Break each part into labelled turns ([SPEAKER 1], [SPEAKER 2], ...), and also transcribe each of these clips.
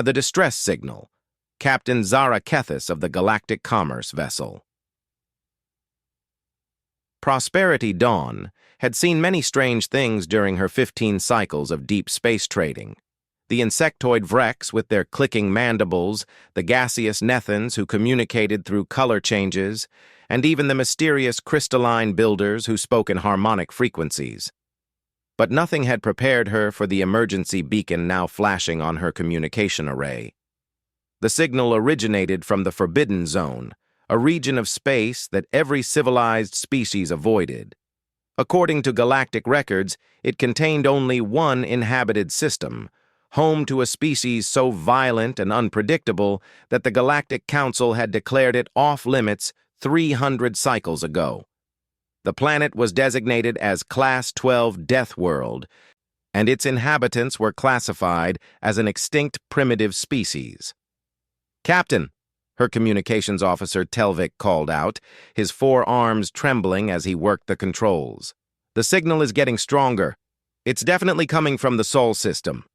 [SPEAKER 1] The distress signal. Captain Zara Kethis of the Galactic Commerce vessel. Prosperity Dawn had seen many strange things during her 15 cycles of deep space trading. The insectoid Vrex with their clicking mandibles, the gaseous Nethans who communicated through color changes, and even the mysterious crystalline builders who spoke in harmonic frequencies. But nothing had prepared her for the emergency beacon now flashing on her communication array. The signal originated from the Forbidden Zone, a region of space that every civilized species avoided. According to galactic records, it contained only one inhabited system, home to a species so violent and unpredictable that the Galactic Council had declared it off-limits 300 cycles ago. The planet was designated as Class 12 Deathworld, and its inhabitants were classified as an extinct primitive species. "Captain," her communications officer Telvik called out, his 4 arms trembling as he worked the controls. "The signal is getting stronger. It's definitely coming from the Sol system."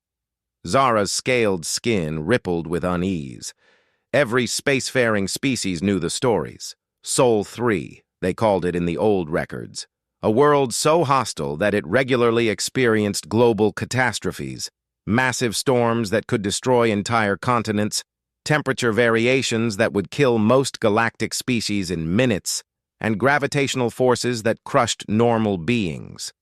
[SPEAKER 1] Zara's scaled skin rippled with unease. Every spacefaring species knew the stories. Sol 3, they called it in the old records. A world so hostile that it regularly experienced global catastrophes, massive storms that could destroy entire continents, temperature variations that would kill most galactic species in minutes, and gravitational forces that crushed normal beings.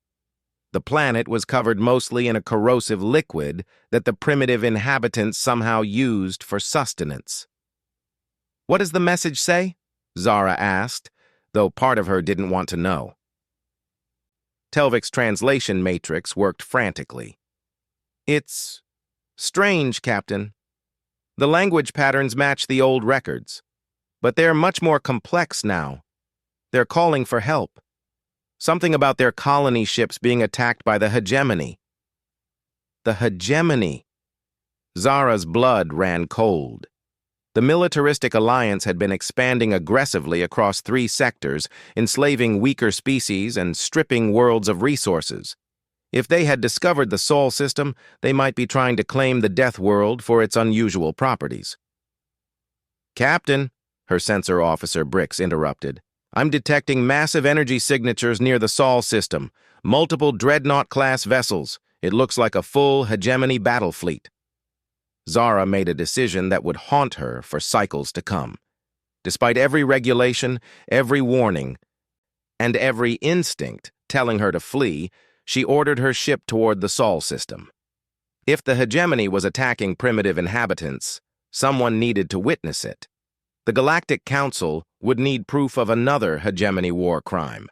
[SPEAKER 1] The planet was covered mostly in a corrosive liquid that the primitive inhabitants somehow used for sustenance. "What does the message say?" Zara asked, though part of her didn't want to know. Telvik's translation matrix worked frantically. "It's strange, Captain. The language patterns match the old records, but they're much more complex now. They're calling for help. Something about their colony ships being attacked by the hegemony." The hegemony. Zara's blood ran cold. The militaristic alliance had been expanding aggressively across 3 sectors, enslaving weaker species and stripping worlds of resources. If they had discovered the Sol system, they might be trying to claim the Death World for its unusual properties. "Captain," her sensor officer Brix interrupted, "I'm detecting massive energy signatures near the Sol system, multiple Dreadnought-class vessels. It looks like a full hegemony battle fleet." Zara made a decision that would haunt her for cycles to come. Despite every regulation, every warning, and every instinct telling her to flee, she ordered her ship toward the Sol system. If the hegemony was attacking primitive inhabitants, someone needed to witness it. The Galactic Council would need proof of another hegemony war crime.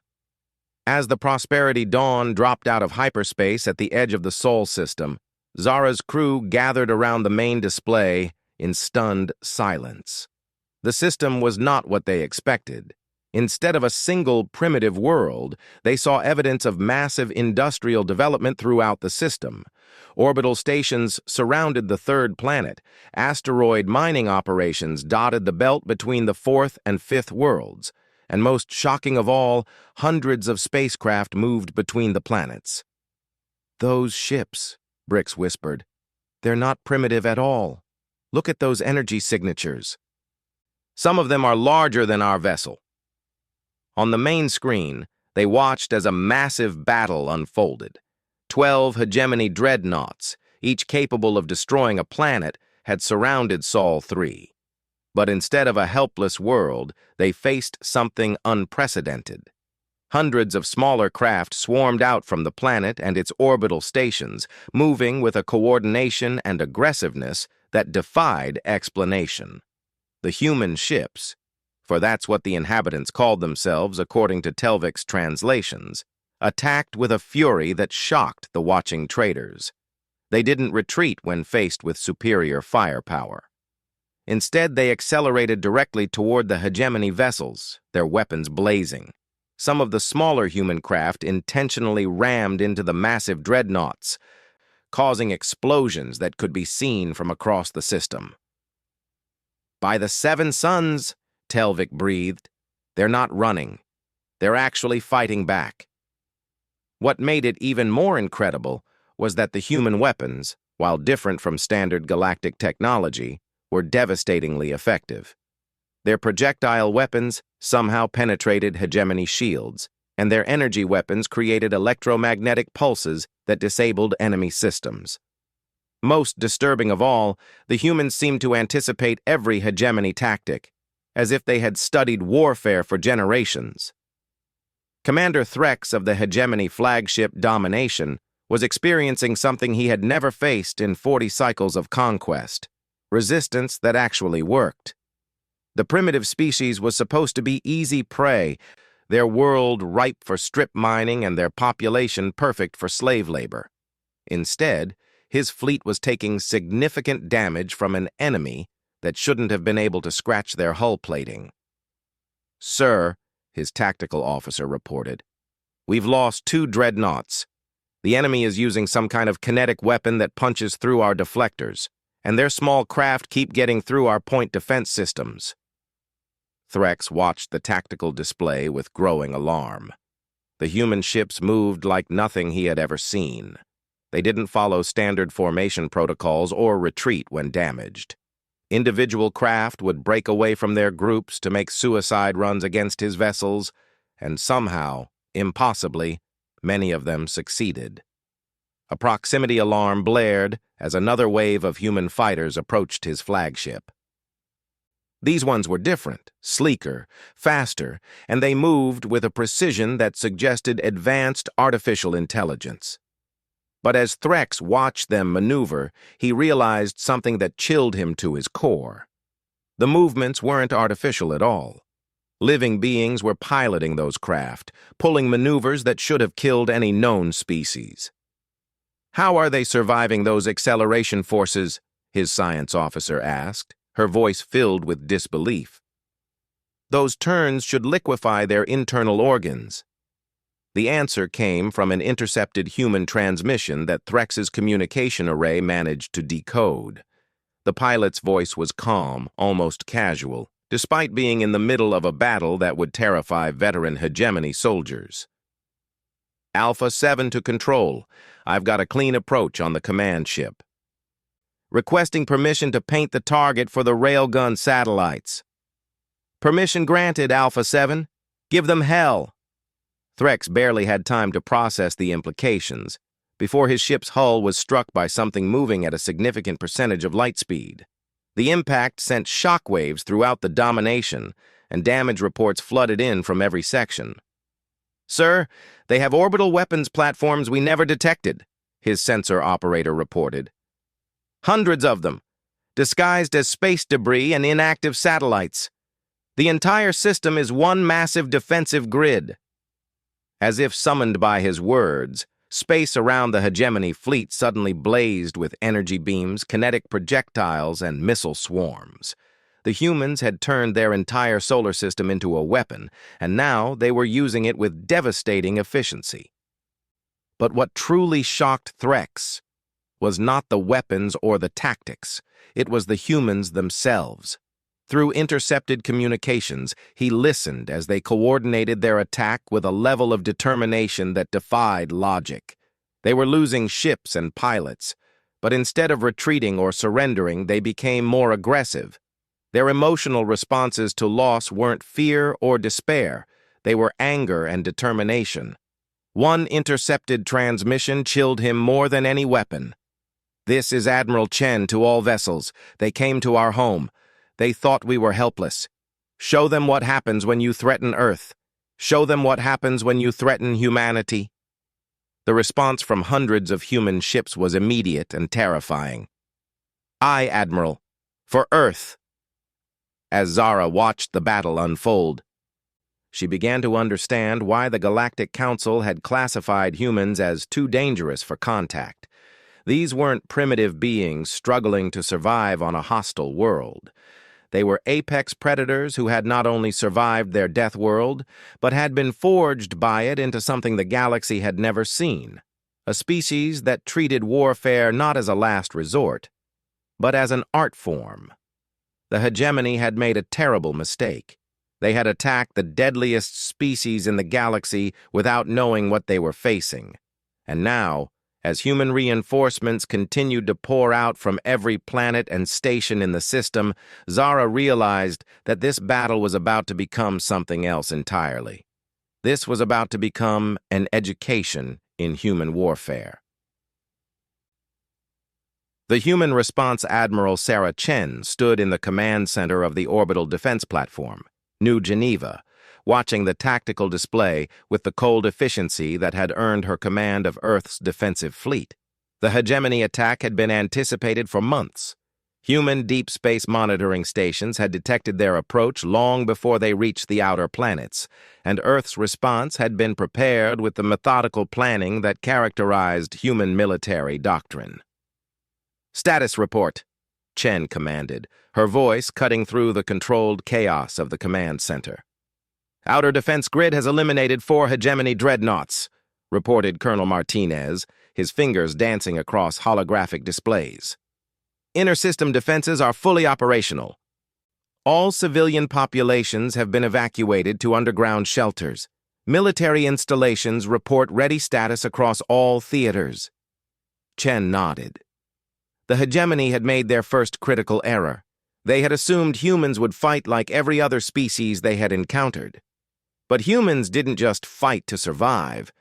[SPEAKER 1] As the Prosperity Dawn dropped out of hyperspace at the edge of the Sol system, Zara's crew gathered around the main display in stunned silence. The system was not what they expected. Instead of a single primitive world, they saw evidence of massive industrial development throughout the system. Orbital stations surrounded the 3rd planet. Asteroid mining operations dotted the belt between the 4th and 5th worlds. And most shocking of all, hundreds of spacecraft moved between the planets. "Those ships," Brix whispered. "They're not primitive at all. Look at those energy signatures. Some of them are larger than our vessel." On the main screen, they watched as a massive battle unfolded. 12 hegemony dreadnoughts, each capable of destroying a planet, had surrounded Sol 3. But instead of a helpless world, they faced something unprecedented. Hundreds of smaller craft swarmed out from the planet and its orbital stations, moving with a coordination and aggressiveness that defied explanation. The human ships, for that's what the inhabitants called themselves according to Telvik's translations, attacked with a fury that shocked the watching traders. They didn't retreat when faced with superior firepower. Instead, they accelerated directly toward the hegemony vessels, their weapons blazing. Some of the smaller human craft intentionally rammed into the massive dreadnoughts, causing explosions that could be seen from across the system. "By the 7 suns," Telvik breathed, "they're not running. They're actually fighting back." What made it even more incredible was that the human weapons while different from standard galactic technology, were devastatingly effective. Their projectile weapons somehow penetrated hegemony shields, and their energy weapons created electromagnetic pulses that disabled enemy systems. Most disturbing of all, the humans seemed to anticipate every hegemony tactic, as if they had studied warfare for generations. Commander Threx of the hegemony flagship Domination was experiencing something he had never faced in 40 cycles of conquest: resistance that actually worked. The primitive species was supposed to be easy prey, their world ripe for strip mining and their population perfect for slave labor. Instead, his fleet was taking significant damage from an enemy that shouldn't have been able to scratch their hull plating. "Sir," his tactical officer reported, "we've lost 2 dreadnoughts. The enemy is using some kind of kinetic weapon that punches through our deflectors, and their small craft keep getting through our point defense systems." Threx watched the tactical display with growing alarm. The human ships moved like nothing he had ever seen. They didn't follow standard formation protocols or retreat when damaged. Individual craft would break away from their groups to make suicide runs against his vessels, and somehow, impossibly, many of them succeeded. A proximity alarm blared as another wave of human fighters approached his flagship. These ones were different, sleeker, faster, and they moved with a precision that suggested advanced artificial intelligence. But as Threx watched them maneuver, he realized something that chilled him to his core. The movements weren't artificial at all. Living beings were piloting those craft, pulling maneuvers that should have killed any known species. "How are they surviving those acceleration forces?" his science officer asked, her voice filled with disbelief. "Those turns should liquefy their internal organs." The answer came from an intercepted human transmission that Threx's communication array managed to decode. The pilot's voice was calm, almost casual, despite being in the middle of a battle that would terrify veteran hegemony soldiers. "Alpha 7 to Control. I've got a clean approach on the command ship. Requesting permission to paint the target for the railgun satellites." "Permission granted, Alpha 7. Give them hell." Threx barely had time to process the implications before his ship's hull was struck by something moving at a significant percentage of light speed. The impact sent shockwaves throughout the Domination, and damage reports flooded in from every section. "Sir, they have orbital weapons platforms we never detected," his sensor operator reported. "Hundreds of them, disguised as space debris and inactive satellites. The entire system is one massive defensive grid." As if summoned by his words, space around the hegemony fleet suddenly blazed with energy beams, kinetic projectiles, and missile swarms. The humans had turned their entire solar system into a weapon, and now they were using it with devastating efficiency. But what truly shocked Threx was not the weapons or the tactics. It was the humans themselves. Through intercepted communications, he listened as they coordinated their attack with a level of determination that defied logic. They were losing ships and pilots, but instead of retreating or surrendering, they became more aggressive. Their emotional responses to loss weren't fear or despair. They were anger and determination. One intercepted transmission chilled him more than any weapon. "This is Admiral Chen to all vessels. They came to our home. They thought we were helpless. Show them what happens when you threaten Earth. Show them what happens when you threaten humanity." The response from hundreds of human ships was immediate and terrifying. "Aye, Admiral. For Earth." As Zara watched the battle unfold, she began to understand why the Galactic Council had classified humans as too dangerous for contact. These weren't primitive beings struggling to survive on a hostile world. They were apex predators who had not only survived their death world, but had been forged by it into something the galaxy had never seen, a species that treated warfare not as a last resort, but as an art form. The hegemony had made a terrible mistake. They had attacked the deadliest species in the galaxy without knowing what they were facing, and now, As human reinforcements continued to pour out from every planet and station in the system, Zara realized that this battle was about to become something else entirely. This was about to become an education in human warfare. The Human Response Admiral Sarah Chen stood in the command center of the orbital defense platform, New Geneva, watching the tactical display with the cold efficiency that had earned her command of Earth's defensive fleet. The hegemony attack had been anticipated for months. Human deep space monitoring stations had detected their approach long before they reached the outer planets, and Earth's response had been prepared with the methodical planning that characterized human military doctrine. "Status report," Chen commanded, her voice cutting through the controlled chaos of the command center. "Outer defense grid has eliminated 4 hegemony dreadnoughts," reported Colonel Martinez, his fingers dancing across holographic displays. "Inner system defenses are fully operational. All civilian populations have been evacuated to underground shelters. Military installations report ready status across all theaters." Chen nodded. The hegemony had made their first critical error. They had assumed humans would fight like every other species they had encountered. But humans didn't just fight to survive.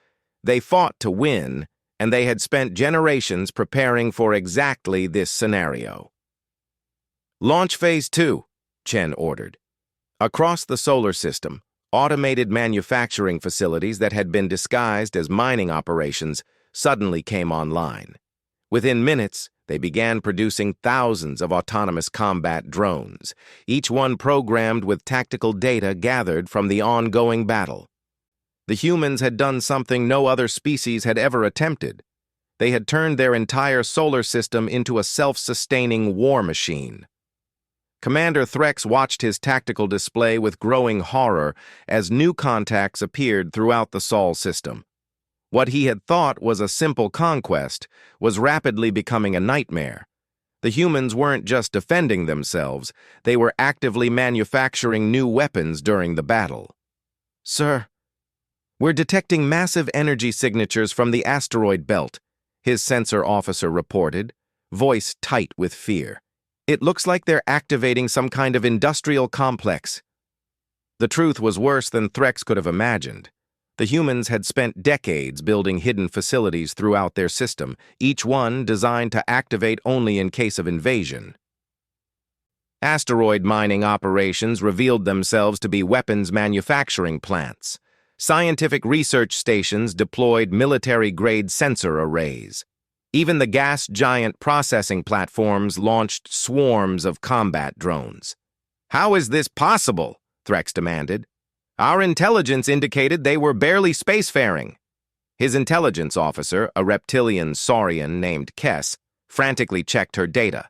[SPEAKER 1] They fought to win, and they had spent generations preparing for exactly this scenario. "Launch Phase 2, Chen ordered. Across the solar system, automated manufacturing facilities that had been disguised as mining operations suddenly came online. Within minutes, they began producing thousands of autonomous combat drones, each one programmed with tactical data gathered from the ongoing battle. The humans had done something no other species had ever attempted. They had turned their entire solar system into a self-sustaining war machine. Commander Threx watched his tactical display with growing horror as new contacts appeared throughout the Sol system. What he had thought was a simple conquest was rapidly becoming a nightmare. The humans weren't just defending themselves, they were actively manufacturing new weapons during the battle. "Sir, we're detecting massive energy signatures from the asteroid belt," his sensor officer reported, voice tight with fear. "It looks like they're activating some kind of industrial complex." The truth was worse than Threx could have imagined. The humans had spent decades building hidden facilities throughout their system, each one designed to activate only in case of invasion. Asteroid mining operations revealed themselves to be weapons manufacturing plants. Scientific research stations deployed military-grade sensor arrays. Even the gas giant processing platforms launched swarms of combat drones. "How is this possible?" Threx demanded. "Our intelligence indicated they were barely spacefaring." His intelligence officer, a reptilian saurian named Kess, frantically checked her data.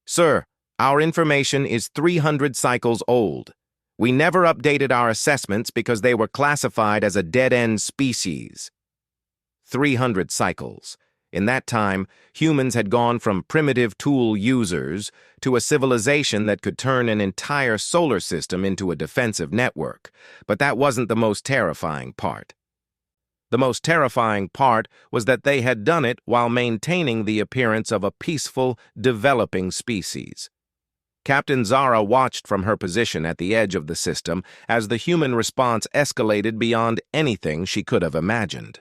[SPEAKER 1] "Sir, our information is 300 cycles old. We never updated our assessments because they were classified as a dead-end species." 300 cycles. In that time, humans had gone from primitive tool users to a civilization that could turn an entire solar system into a defensive network. But that wasn't the most terrifying part. The most terrifying part was that they had done it while maintaining the appearance of a peaceful, developing species. Captain Zara watched from her position at the edge of the system as the human response escalated beyond anything she could have imagined.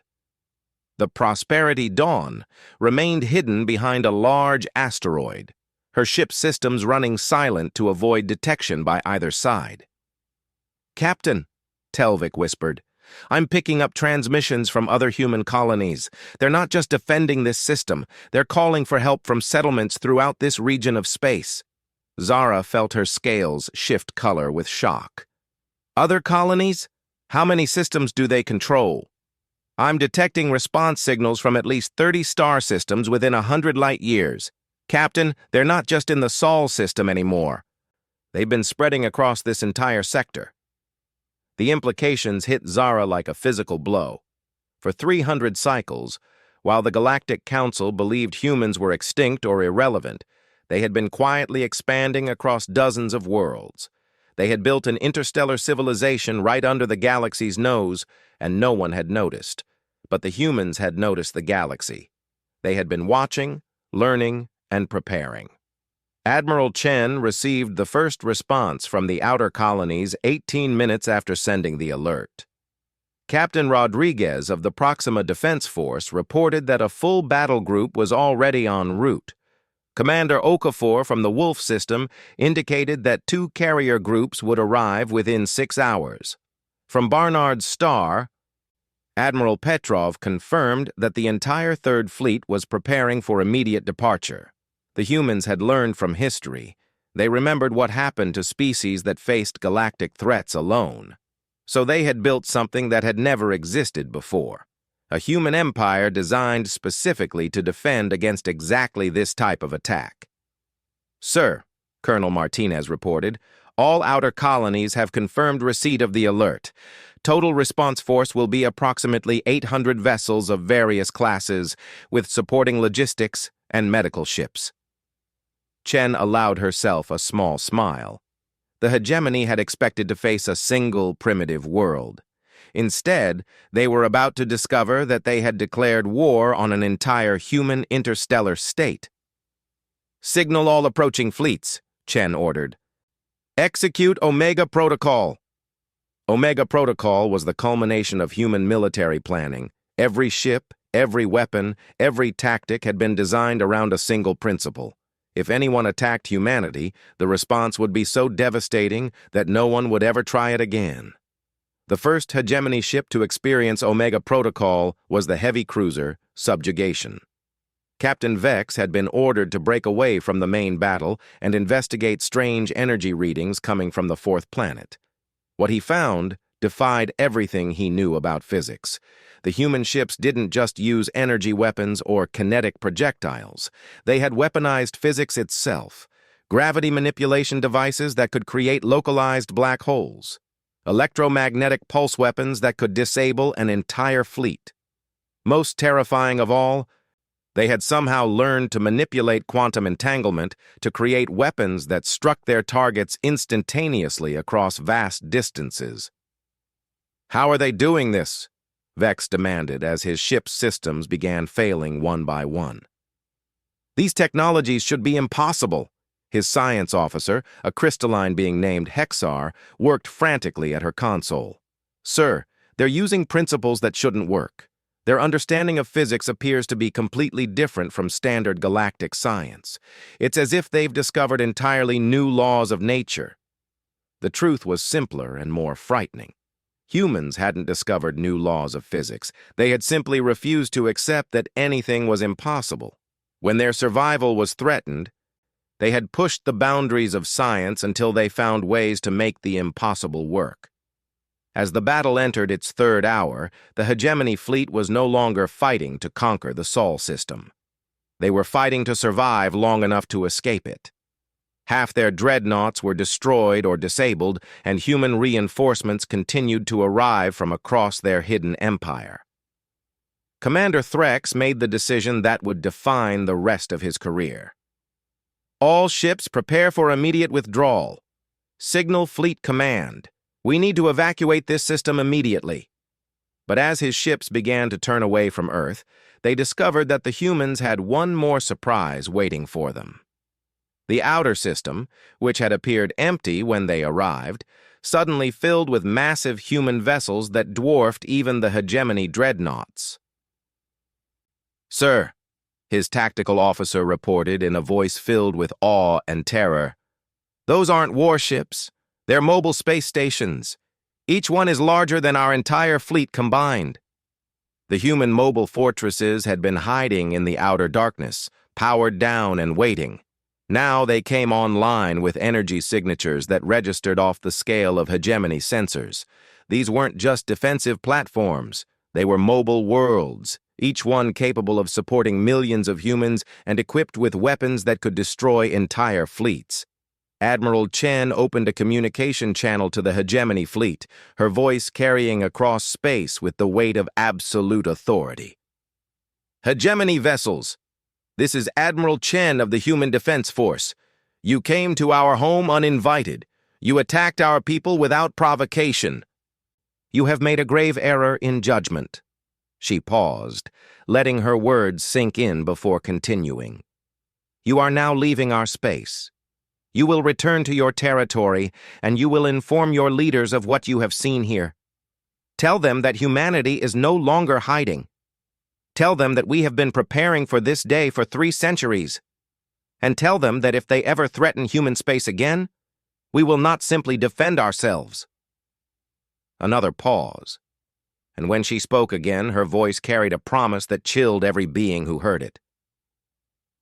[SPEAKER 1] The Prosperity Dawn remained hidden behind a large asteroid, her ship systems running silent to avoid detection by either side. "Captain," Telvik whispered, "I'm picking up transmissions from other human colonies. They're not just defending this system, they're calling for help from settlements throughout this region of space." Zara felt her scales shift color with shock. "Other colonies? How many systems do they control?" "I'm detecting response signals from at least 30 star systems within 100 light years. Captain, they're not just in the Sol system anymore. They've been spreading across this entire sector." The implications hit Zara like a physical blow. For 300 cycles, while the Galactic Council believed humans were extinct or irrelevant, they had been quietly expanding across dozens of worlds. They had built an interstellar civilization right under the galaxy's nose, and no one had noticed. But the humans had noticed the galaxy. They had been watching, learning, and preparing. Admiral Chen received the first response from the outer colonies 18 minutes after sending the alert. Captain Rodriguez of the Proxima Defense Force reported that a full battle group was already en route. Commander Okafor from the Wolf system indicated that 2 carrier groups would arrive within 6 hours. From Barnard's star, Admiral Petrov confirmed that the entire Third Fleet was preparing for immediate departure. The humans had learned from history. They remembered what happened to species that faced galactic threats alone. So they had built something that had never existed before. A human empire designed specifically to defend against exactly this type of attack. "Sir," Colonel Martinez reported, "all outer colonies have confirmed receipt of the alert. Total response force will be approximately 800 vessels of various classes, with supporting logistics and medical ships." Chen allowed herself a small smile. The hegemony had expected to face a single primitive world. Instead, they were about to discover that they had declared war on an entire human interstellar state. "Signal all approaching fleets," Chen ordered. "Execute Omega Protocol." Omega Protocol was the culmination of human military planning. Every ship, every weapon, every tactic had been designed around a single principle. If anyone attacked humanity, the response would be so devastating that no one would ever try it again. The first hegemony ship to experience Omega Protocol was the heavy cruiser Subjugation. Captain Vex had been ordered to break away from the main battle and investigate strange energy readings coming from the 4th planet. What he found defied everything he knew about physics. The human ships didn't just use energy weapons or kinetic projectiles. They had weaponized physics itself, gravity manipulation devices that could create localized black holes, electromagnetic pulse weapons that could disable an entire fleet. Most terrifying of all, they had somehow learned to manipulate quantum entanglement to create weapons that struck their targets instantaneously across vast distances. "How are they doing this?" Vex demanded as his ship's systems began failing one by one. "These technologies should be impossible." His science officer, a crystalline being named Hexar, worked frantically at her console. "Sir, they're using principles that shouldn't work. Their understanding of physics appears to be completely different from standard galactic science. It's as if they've discovered entirely new laws of nature." The truth was simpler and more frightening. Humans hadn't discovered new laws of physics. They had simply refused to accept that anything was impossible. When their survival was threatened, they had pushed the boundaries of science until they found ways to make the impossible work. As the battle entered its 3rd hour, the hegemony fleet was no longer fighting to conquer the Sol system. They were fighting to survive long enough to escape it. Half their dreadnoughts were destroyed or disabled, and human reinforcements continued to arrive from across their hidden empire. Commander Threx made the decision that would define the rest of his career. "All ships prepare for immediate withdrawal. Signal Fleet Command. We need to evacuate this system immediately." But as his ships began to turn away from Earth, they discovered that the humans had one more surprise waiting for them. The outer system, which had appeared empty when they arrived, suddenly filled with massive human vessels that dwarfed even the hegemony dreadnoughts. "Sir," his tactical officer reported in a voice filled with awe and terror, "those aren't warships. They're mobile space stations. Each one is larger than our entire fleet combined." The human mobile fortresses had been hiding in the outer darkness, powered down and waiting. Now they came online with energy signatures that registered off the scale of hegemony sensors. These weren't just defensive platforms. They were mobile worlds, each one capable of supporting millions of humans and equipped with weapons that could destroy entire fleets. Admiral Chen opened a communication channel to the hegemony fleet, her voice carrying across space with the weight of absolute authority. "Hegemony vessels, this is Admiral Chen of the Human Defense Force. You came to our home uninvited. You attacked our people without provocation. You have made a grave error in judgment. She paused, letting her words sink in before continuing. You are now leaving our space. You will return to your territory, and you will inform your leaders of what you have seen here. Tell them that humanity is no longer hiding. Tell them that we have been preparing for this day for 3 centuries. And tell them that if they ever threaten human space again, we will not simply defend ourselves. Another pause, and when she spoke again, her voice carried a promise that chilled every being who heard it.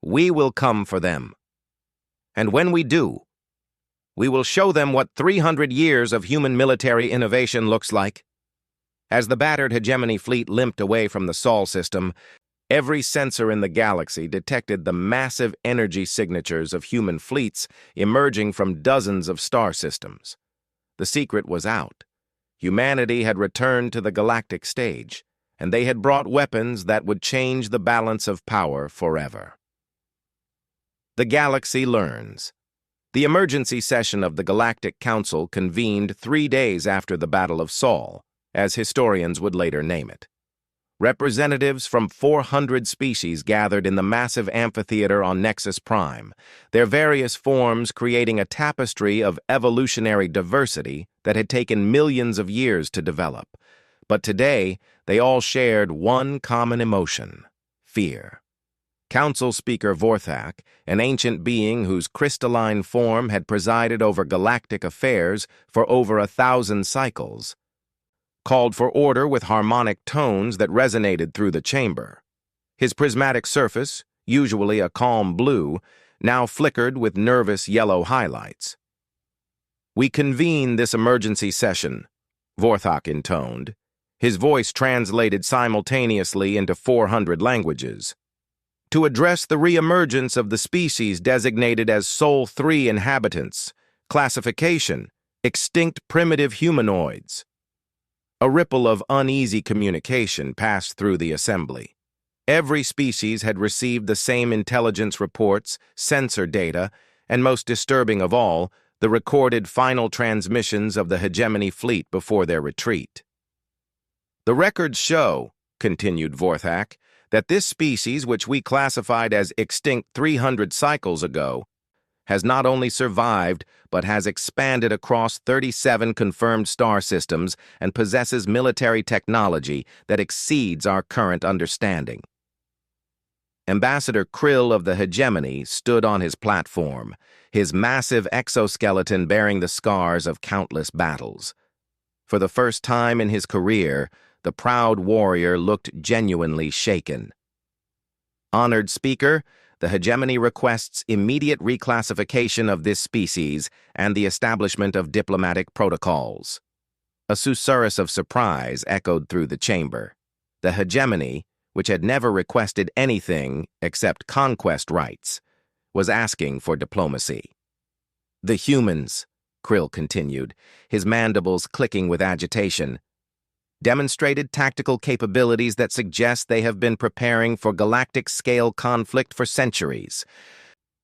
[SPEAKER 1] We will come for them. And when we do, we will show them what 300 years of human military innovation looks like. As the battered hegemony fleet limped away from the Sol system, every sensor in the galaxy detected the massive energy signatures of human fleets emerging from dozens of star systems. The secret was out. Humanity had returned to the galactic stage, and they had brought weapons that would change the balance of power forever. The galaxy learns. The emergency session of the Galactic Council convened 3 days after the Battle of Sol, as historians would later name it. Representatives from 400 species gathered in the massive amphitheater on Nexus Prime, their various forms creating a tapestry of evolutionary diversity that had taken millions of years to develop. But today, they all shared one common emotion: fear. Council Speaker Vorthak, an ancient being whose crystalline form had presided over galactic affairs for over 1,000 cycles, called for order with harmonic tones that resonated through the chamber. His prismatic surface, usually a calm blue, now flickered with nervous yellow highlights. We convene this emergency session, Vorthak intoned, his voice translated simultaneously into 400 languages, to address the re-emergence of the species designated as Sol 3 inhabitants, classification, extinct primitive humanoids. A ripple of uneasy communication passed through the assembly. Every species had received the same intelligence reports, sensor data, and most disturbing of all, the recorded final transmissions of the hegemony fleet before their retreat. The records show, continued Vorthak, that this species, which we classified as extinct 300 cycles ago, has not only survived, but has expanded across 37 confirmed star systems and possesses military technology that exceeds our current understanding. Ambassador Krill of the Hegemony stood on his platform, his massive exoskeleton bearing the scars of countless battles. For the first time in his career, the proud warrior looked genuinely shaken. Honored Speaker, the Hegemony requests immediate reclassification of this species and the establishment of diplomatic protocols. A susurrus of surprise echoed through the chamber. The Hegemony, which had never requested anything except conquest rights, was asking for diplomacy. The humans, Krill continued, his mandibles clicking with agitation, demonstrated tactical capabilities that suggest they have been preparing for galactic-scale conflict for centuries.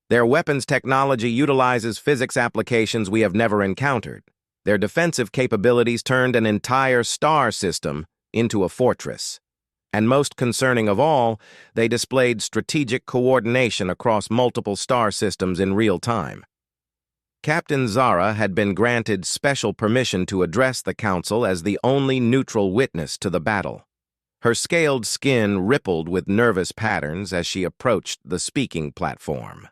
[SPEAKER 1] Their weapons technology utilizes physics applications we have never encountered. Their defensive capabilities turned an entire star system into a fortress. And most concerning of all, they displayed strategic coordination across multiple star systems in real time. Captain Zara had been granted special permission to address the Council as the only neutral witness to the battle. Her scaled skin rippled with nervous patterns as she approached the speaking platform.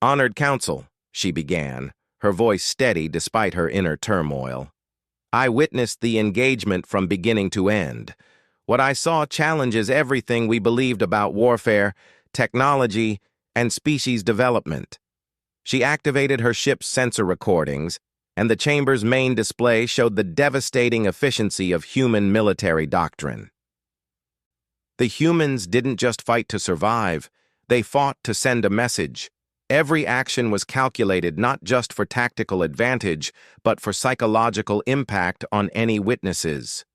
[SPEAKER 1] Honored Council, she began, her voice steady despite her inner turmoil. I witnessed the engagement from beginning to end. What I saw challenges everything we believed about warfare, technology, and species development. She activated her ship's sensor recordings, and the chamber's main display showed the devastating efficiency of human military doctrine. The humans didn't just fight to survive, they fought to send a message. Every action was calculated not just for tactical advantage, but for psychological impact on any witnesses.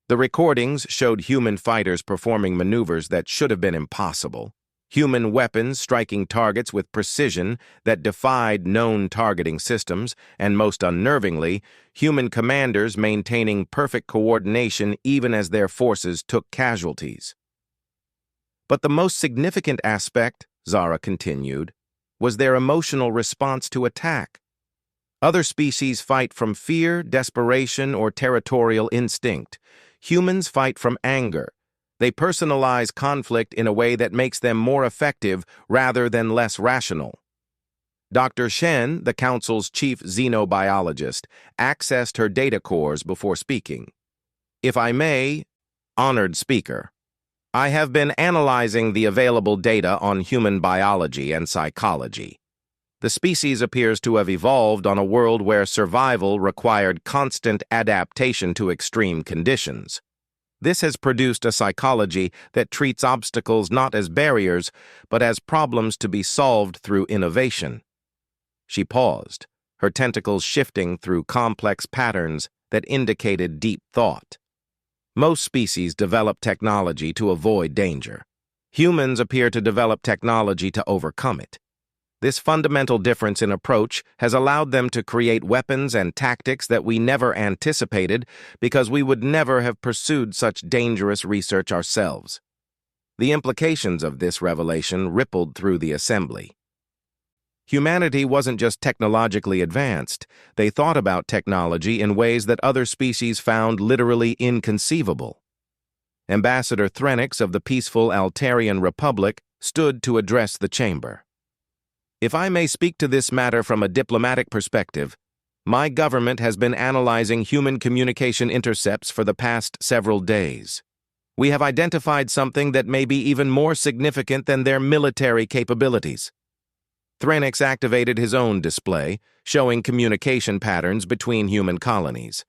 [SPEAKER 1] The recordings showed human fighters performing maneuvers that should have been impossible. human weapons striking targets with precision that defied known targeting systems, and most unnervingly, human commanders maintaining perfect coordination even as their forces took casualties. But the most significant aspect, Zara continued, was their emotional response to attack. Other species fight from fear, desperation, or territorial instinct. Humans fight from anger. They personalize conflict in a way that makes them more effective rather than less rational. Dr. Shen, the Council's chief xenobiologist, accessed her data cores before speaking. If I may, honored speaker, I have been analyzing the available data on human biology and psychology. The species appears to have evolved on a world where survival required constant adaptation to extreme conditions. This has produced a psychology that treats obstacles not as barriers, but as problems to be solved through innovation. She paused, her tentacles shifting through complex patterns that indicated deep thought. Most species develop technology to avoid danger. Humans appear to develop technology to overcome it. This fundamental difference in approach has allowed them to create weapons and tactics that we never anticipated because we would never have pursued such dangerous research ourselves. The implications of this revelation rippled through the assembly. Humanity wasn't just technologically advanced, they thought about technology in ways that other species found literally inconceivable. Ambassador Threnix of the peaceful Altarian Republic stood to address the chamber. If I may speak to this matter from a diplomatic perspective, my government has been analyzing human communication intercepts for the past several days. We have identified something that may be even more significant than their military capabilities. Threnix activated his own display, showing communication patterns between human colonies.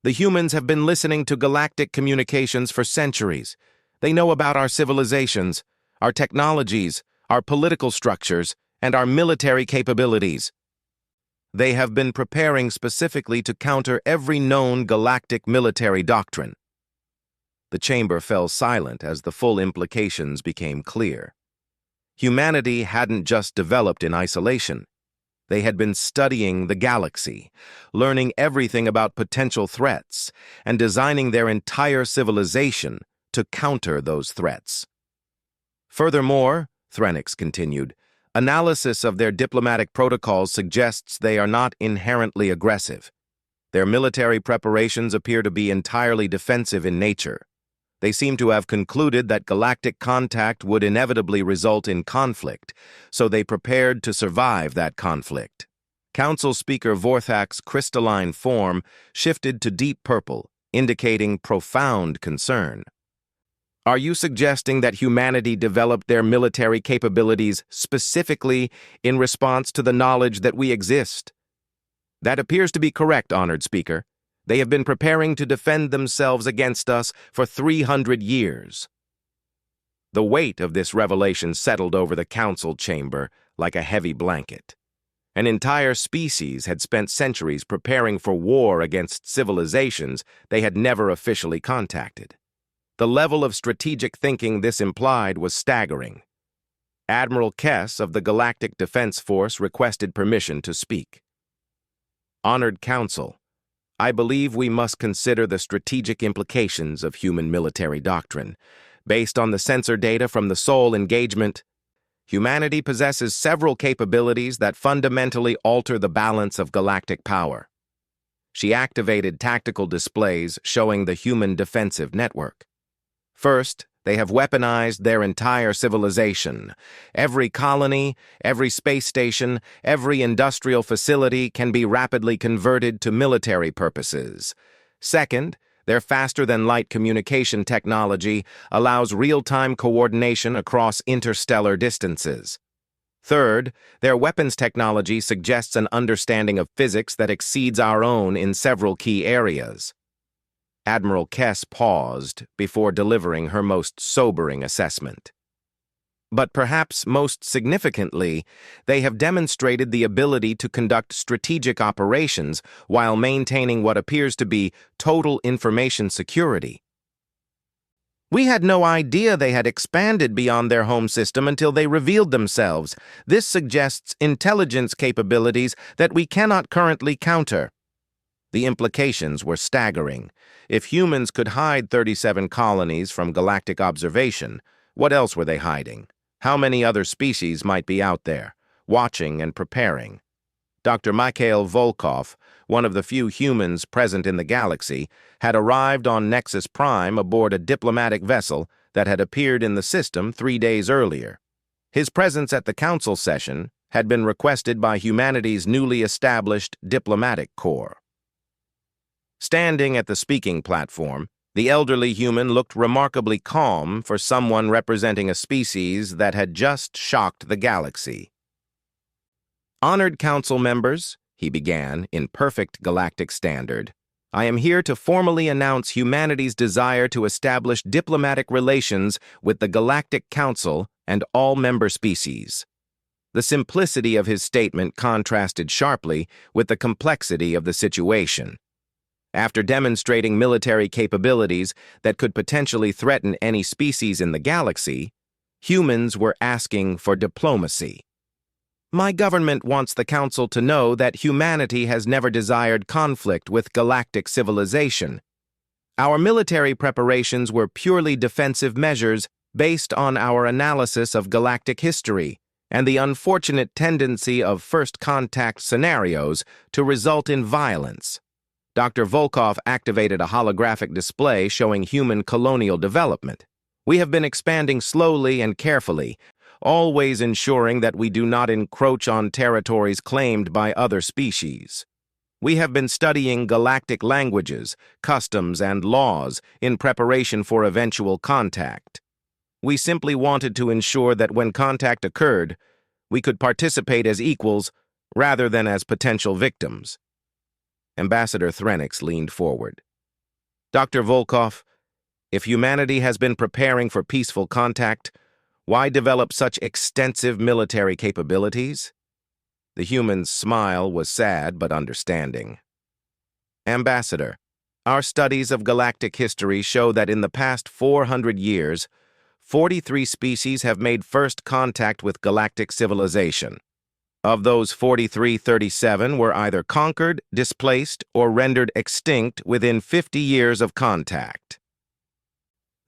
[SPEAKER 1] The humans have been listening to galactic communications for centuries. They know about our civilizations, our technologies, our political structures, and our military capabilities. They have been preparing specifically to counter every known galactic military doctrine. The chamber fell silent as the full implications became clear. Humanity hadn't just developed in isolation. They had been studying the galaxy, learning everything about potential threats, and designing their entire civilization to counter those threats. Furthermore, Threnix continued, analysis of their diplomatic protocols suggests they are not inherently aggressive. Their military preparations appear to be entirely defensive in nature. They seem to have concluded that galactic contact would inevitably result in conflict, so they prepared to survive that conflict. Council Speaker Vorthak's crystalline form shifted to deep purple, indicating profound concern. Are you suggesting that humanity developed their military capabilities specifically in response to the knowledge that we exist? That appears to be correct, honored speaker. They have been preparing to defend themselves against us for 300 years. The weight of this revelation settled over the council chamber like a heavy blanket. An entire species had spent centuries preparing for war against civilizations they had never officially contacted. The level of strategic thinking this implied was staggering. Admiral Kess of the Galactic Defense Force requested permission to speak. Honored Council, I believe we must consider the strategic implications of human military doctrine. Based on the sensor data from the Soul engagement, humanity possesses several capabilities that fundamentally alter the balance of galactic power. She activated tactical displays showing the human defensive network. First, they have weaponized their entire civilization. Every colony, every space station, every industrial facility can be rapidly converted to military purposes. Second, their faster-than-light communication technology allows real-time coordination across interstellar distances. Third, their weapons technology suggests an understanding of physics that exceeds our own in several key areas. Admiral Kess paused before delivering her most sobering assessment. But perhaps most significantly, they have demonstrated the ability to conduct strategic operations while maintaining what appears to be total information security. We had no idea they had expanded beyond their home system until they revealed themselves. This suggests intelligence capabilities that we cannot currently counter. The implications were staggering. If humans could hide 37 colonies from galactic observation, what else were they hiding? How many other species might be out there, watching and preparing? Dr. Mikhail Volkov, one of the few humans present in the galaxy, had arrived on Nexus Prime aboard a diplomatic vessel that had appeared in the system 3 days earlier. His presence at the council session had been requested by humanity's newly established diplomatic corps. Standing at the speaking platform, the elderly human looked remarkably calm for someone representing a species that had just shocked the galaxy. "Honored council members," he began in perfect galactic standard, "I am here to formally announce humanity's desire to establish diplomatic relations with the Galactic Council and all member species." The simplicity of his statement contrasted sharply with the complexity of the situation. After demonstrating military capabilities that could potentially threaten any species in the galaxy, humans were asking for diplomacy. "My government wants the Council to know that humanity has never desired conflict with galactic civilization. Our military preparations were purely defensive measures based on our analysis of galactic history and the unfortunate tendency of first contact scenarios to result in violence." Dr. Volkov activated a holographic display showing human colonial development. "We have been expanding slowly and carefully, always ensuring that we do not encroach on territories claimed by other species. We have been studying galactic languages, customs, and laws in preparation for eventual contact. We simply wanted to ensure that when contact occurred, we could participate as equals rather than as potential victims." Ambassador Threnix leaned forward. "Dr. Volkov, if humanity has been preparing for peaceful contact, why develop such extensive military capabilities?" The human's smile was sad but understanding. "Ambassador, our studies of galactic history show that in the past 400 years, 43 species have made first contact with galactic civilization. Of those 43, 37 were either conquered, displaced, or rendered extinct within 50 years of contact.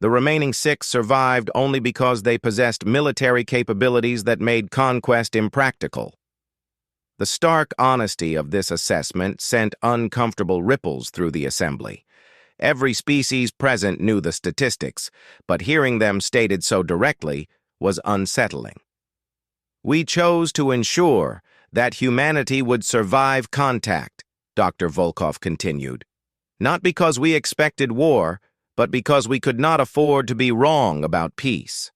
[SPEAKER 1] The remaining 6 survived only because they possessed military capabilities that made conquest impractical." The stark honesty of this assessment sent uncomfortable ripples through the assembly. Every species present knew the statistics, but hearing them stated so directly was unsettling. "We chose to ensure that humanity would survive contact," Dr. Volkov continued, "not because we expected war, but because we could not afford to be wrong about peace."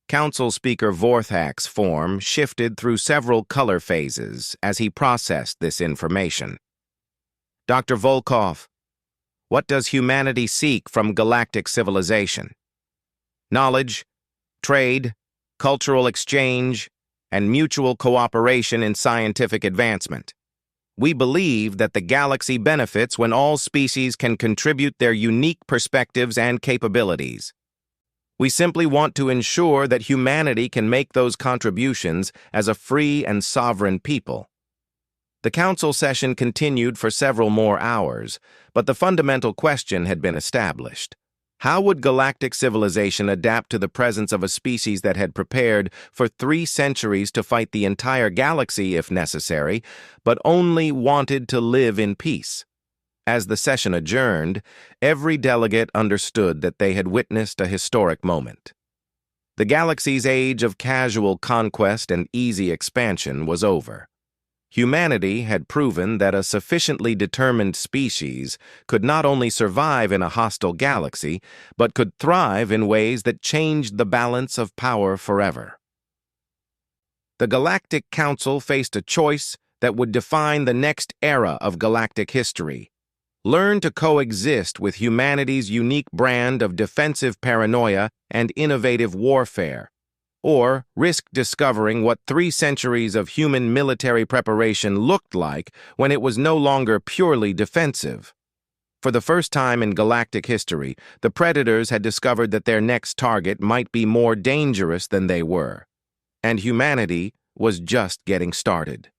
[SPEAKER 1] Council Speaker Vorthak's form shifted through several color phases as he processed this information. "Dr. Volkov, what does humanity seek from galactic civilization? Knowledge, trade, cultural exchange, and mutual cooperation in scientific advancement. We believe that the galaxy benefits when all species can contribute their unique perspectives and capabilities. We simply want to ensure that humanity can make those contributions as a free and sovereign people." The council session continued for several more hours, but the fundamental question had been established. How would galactic civilization adapt to the presence of a species that had prepared for 3 centuries to fight the entire galaxy if necessary, but only wanted to live in peace? As the session adjourned, every delegate understood that they had witnessed a historic moment. The galaxy's age of casual conquest and easy expansion was over. Humanity had proven that a sufficiently determined species could not only survive in a hostile galaxy, but could thrive in ways that changed the balance of power forever. The Galactic Council faced a choice that would define the next era of galactic history: learn to coexist with humanity's unique brand of defensive paranoia and innovative warfare, or risk discovering what 3 centuries of human military preparation looked like when it was no longer purely defensive. For the first time in galactic history, the Predators had discovered that their next target might be more dangerous than they were. And humanity was just getting started.